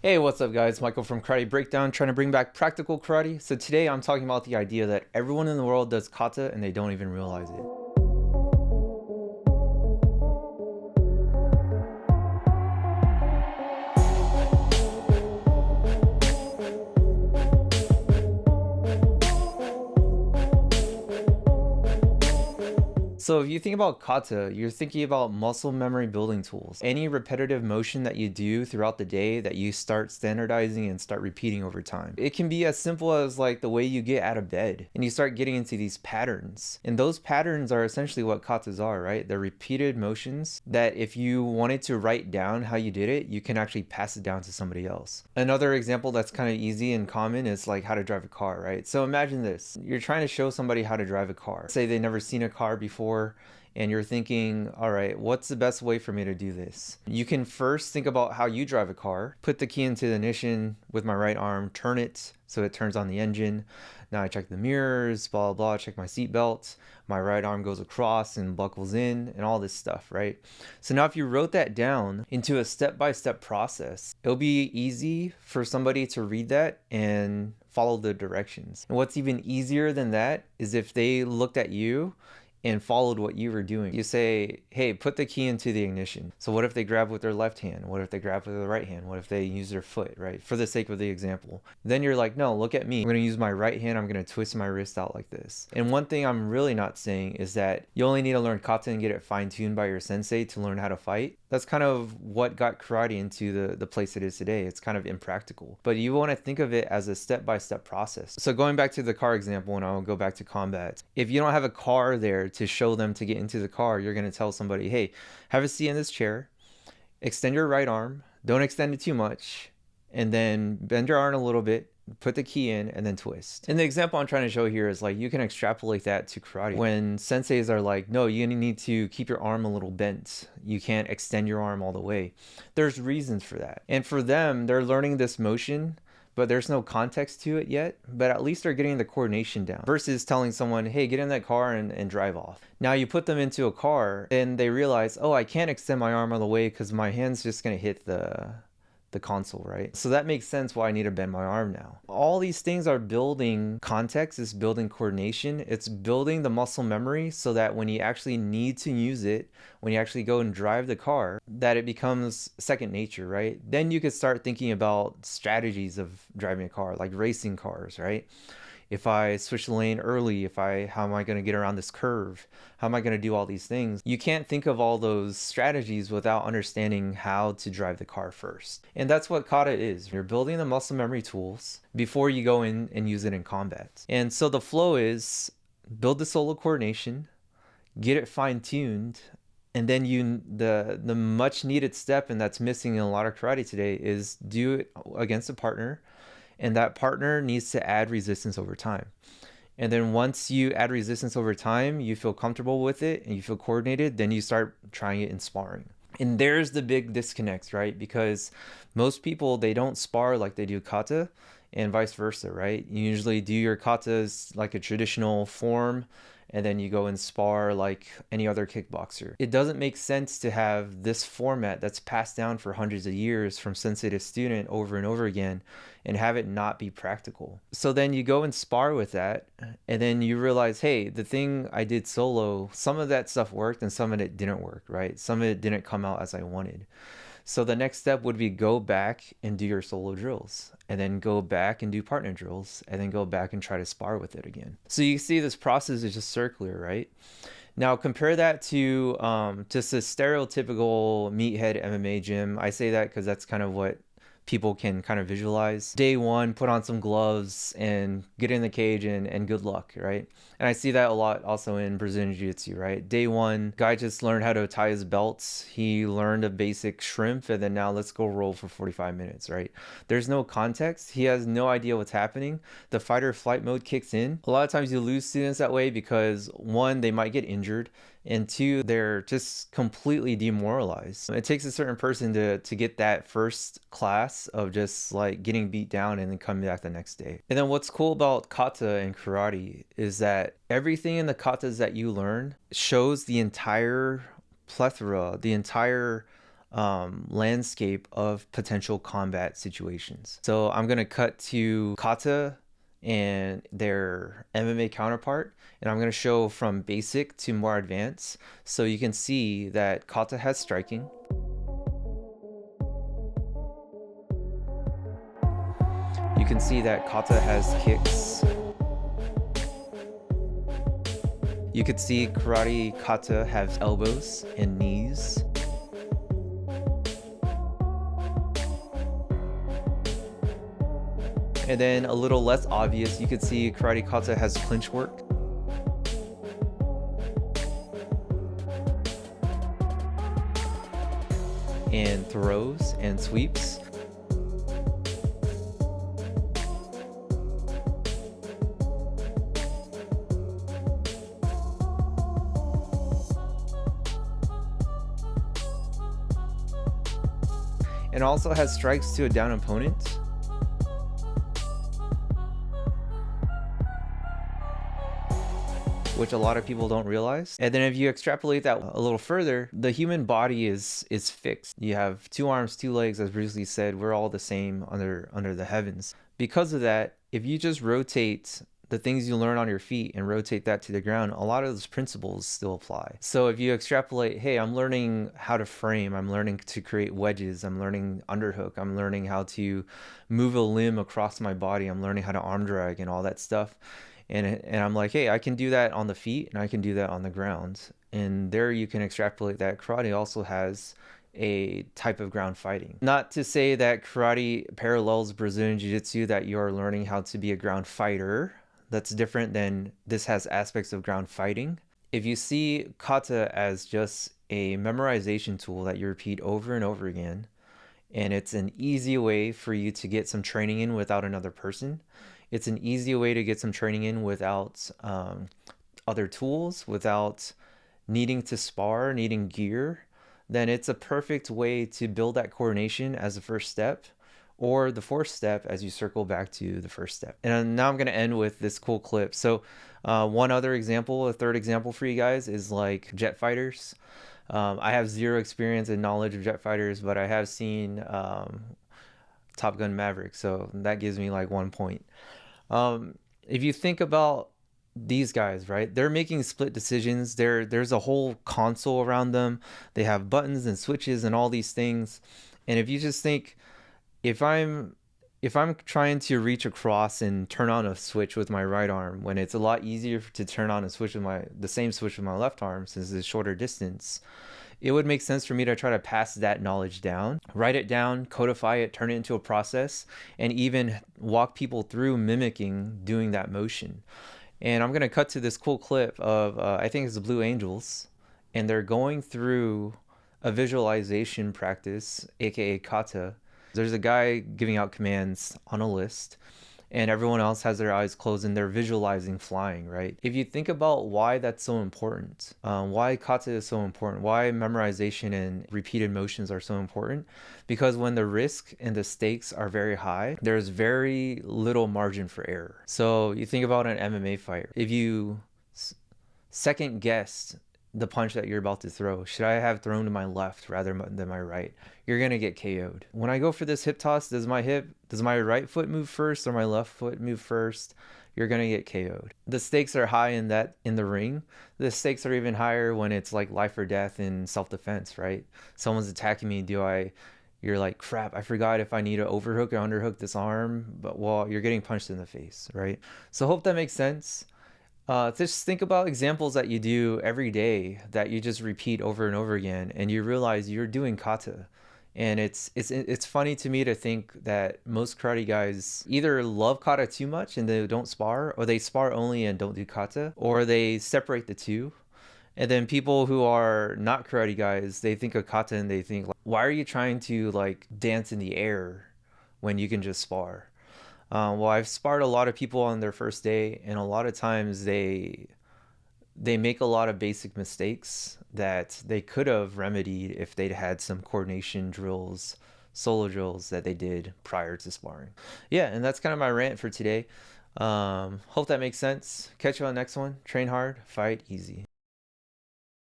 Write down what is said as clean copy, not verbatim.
Hey, what's up guys? Michael from Karate Breakdown, trying to bring back practical karate. So today I'm talking about the idea that everyone in the world does kata and they don't even realize it. So if you think about kata, you're thinking about muscle memory building tools. Any repetitive motion that you do throughout the day that you start standardizing and start repeating over time. It can be as simple as like the way you get out of bed and you start getting into these patterns. And those patterns are essentially what katas are, right? They're repeated motions that if you wanted to write down how you did it, you can actually pass it down to somebody else. Another example that's kind of easy and common is like how to drive a car, right? So imagine this. You're trying to show somebody how to drive a car. Say they've never seen a car before, and you're thinking, all right, what's the best way for me to do this? You can first think about how you drive a car, put the key into the ignition with my right arm, turn it so it turns on the engine. Now I check the mirrors, blah, blah, check my seatbelt. My right arm goes across and buckles in and all this stuff, right? So now if you wrote that down into a step-by-step process, it'll be easy for somebody to read that and follow the directions. And what's even easier than that is if they looked at you and followed what you were doing. You say, hey, put the key into the ignition. So what if they grab with their left hand? What if they grab with their right hand? What if they use their foot, right? For the sake of the example. Then you're like, no, look at me. I'm gonna use my right hand. I'm gonna twist my wrist out like this. And one thing I'm really not saying is that you only need to learn kata and get it fine-tuned by your sensei to learn how to fight. That's kind of what got karate into the place it is today. It's kind of impractical. But you want to think of it as a step-by-step process. So going back to the car example, and I'll go back to combat. If you don't have a car there to show them to get into the car, you're going to tell somebody, hey, have a seat in this chair, extend your right arm, don't extend it too much, and then bend your arm a little bit, put the key in, and then twist. And the example I'm trying to show here is like you can extrapolate that to karate. When senseis are like, no, you need to keep your arm a little bent. You can't extend your arm all the way. There's reasons for that. And for them, they're learning this motion, but there's no context to it yet, but at least they're getting the coordination down versus telling someone, hey, get in that car and drive off. Now you put them into a car and they realize, oh, I can't extend my arm all the way because my hand's just gonna hit the console, right? So that makes sense why I need to bend my arm now. All these things are building context, it's building coordination, it's building the muscle memory so that when you actually need to use it, when you actually go and drive the car, that it becomes second nature, right? Then you could start thinking about strategies of driving a car, like racing cars, right? If I switch the lane early, how am I going to get around this curve? How am I going to do all these things? You can't think of all those strategies without understanding how to drive the car first. And that's what kata is. You're building the muscle memory tools before you go in and use it in combat. And so the flow is build the solo coordination, get it fine-tuned, and then the much needed step, and that's missing in a lot of karate today, is do it against a partner. And that partner needs to add resistance over time. And then once you add resistance over time, you feel comfortable with it and you feel coordinated, then you start trying it in sparring. And there's the big disconnect, right? Because most people, they don't spar like they do kata and vice versa, right? You usually do your katas like a traditional form, and then you go and spar like any other kickboxer. It doesn't make sense to have this format that's passed down for hundreds of years from sensei to student over and over again and have it not be practical. So then you go and spar with that, and then you realize, hey, the thing I did solo, some of that stuff worked and some of it didn't work, right? Some of it didn't come out as I wanted. So the next step would be go back and do your solo drills, and then go back and do partner drills, and then go back and try to spar with it again. So you see this process is just circular, right? Now compare that to just a stereotypical meathead MMA gym. I say that because that's kind of what people can kind of visualize. Day one, put on some gloves and get in the cage and good luck, right? And I see that a lot also in Brazilian Jiu-Jitsu, right? Day one, guy just learned how to tie his belts. He learned a basic shrimp, and then now let's go roll for 45 minutes, right? There's no context. He has no idea what's happening. The fight or flight mode kicks in. A lot of times you lose students that way because one, they might get injured, and two, they're just completely demoralized. It takes a certain person to get that first class of just like getting beat down and then coming back the next day. And then what's cool about kata and karate is that everything in the katas that you learn shows the entire plethora, the entire landscape of potential combat situations. So I'm going to cut to kata and their MMA counterpart, and I'm going to show from basic to more advanced. So you can see that kata has striking. You can see that kata has kicks. You could see karate kata has elbows and knees. And then a little less obvious, you could see karate kata has clinch work. And throws and sweeps. And also has strikes to a down opponent. Which a lot of people don't realize. And then if you extrapolate that a little further, the human body is fixed. You have 2 arms, 2 legs, as Bruce Lee said, we're all the same under the heavens. Because of that, if you just rotate the things you learn on your feet and rotate that to the ground, a lot of those principles still apply. So if you extrapolate, hey, I'm learning how to frame, I'm learning to create wedges, I'm learning underhook, I'm learning how to move a limb across my body, I'm learning how to arm drag and all that stuff. And I'm like, hey, I can do that on the feet and I can do that on the ground. And there you can extrapolate that karate also has a type of ground fighting. Not to say that karate parallels Brazilian Jiu-Jitsu, that you're learning how to be a ground fighter. That's different than this has aspects of ground fighting. If you see kata as just a memorization tool that you repeat over and over again, and it's an easy way for you to get some training in without another person. It's an easy way to get some training in without other tools, without needing to spar, needing gear. Then it's a perfect way to build that coordination as a first step, or the fourth step as you circle back to the first step. And now I'm going to end with this cool clip. So one other example, a third example for you guys is like jet fighters. I have zero experience and knowledge of jet fighters, but I have seen Top Gun Maverick, so that gives me like 1 point. If you think about these guys, right, they're making split decisions. There's a whole console around them. They have buttons and switches and all these things. And if you just think, if I'm trying to reach across and turn on a switch with my right arm, when it's a lot easier to turn on a switch with the same switch with my left arm, since it's shorter distance, it would make sense for me to try to pass that knowledge down, write it down, codify it, turn it into a process, and even walk people through mimicking doing that motion. And I'm going to cut to this cool clip of, I think it's the Blue Angels, and they're going through a visualization practice, aka kata. There's a guy giving out commands on a list, and everyone else has their eyes closed and they're visualizing flying, right? If you think about why that's so important, why kata is so important, why memorization and repeated motions are so important, because when the risk and the stakes are very high, there's very little margin for error. So you think about an MMA fight. If you second guess the punch that you're about to throw, should I have thrown to my left rather than my right, you're gonna get KO'd. When I go for this hip toss, does my right foot move first or my left foot move first? You're gonna get KO'd. The stakes are high in the ring. The stakes are even higher when it's like life or death in self-defense, right? Someone's attacking me, you're like, crap, I forgot if I need to overhook or underhook this arm, but well, you're getting punched in the face, right? So hope that makes sense. Just think about examples that you do every day that you just repeat over and over again, and you realize you're doing kata. And it's funny to me to think that most karate guys either love kata too much and they don't spar, or they spar only and don't do kata, or they separate the two. And then people who are not karate guys, they think of kata and they think, like, why are you trying to like dance in the air when you can just spar? Well, I've sparred a lot of people on their first day, and a lot of times they make a lot of basic mistakes that they could have remedied if they'd had some coordination drills, solo drills that they did prior to sparring. Yeah, and that's kind of my rant for today. Hope that makes sense. Catch you on the next one. Train hard, fight easy.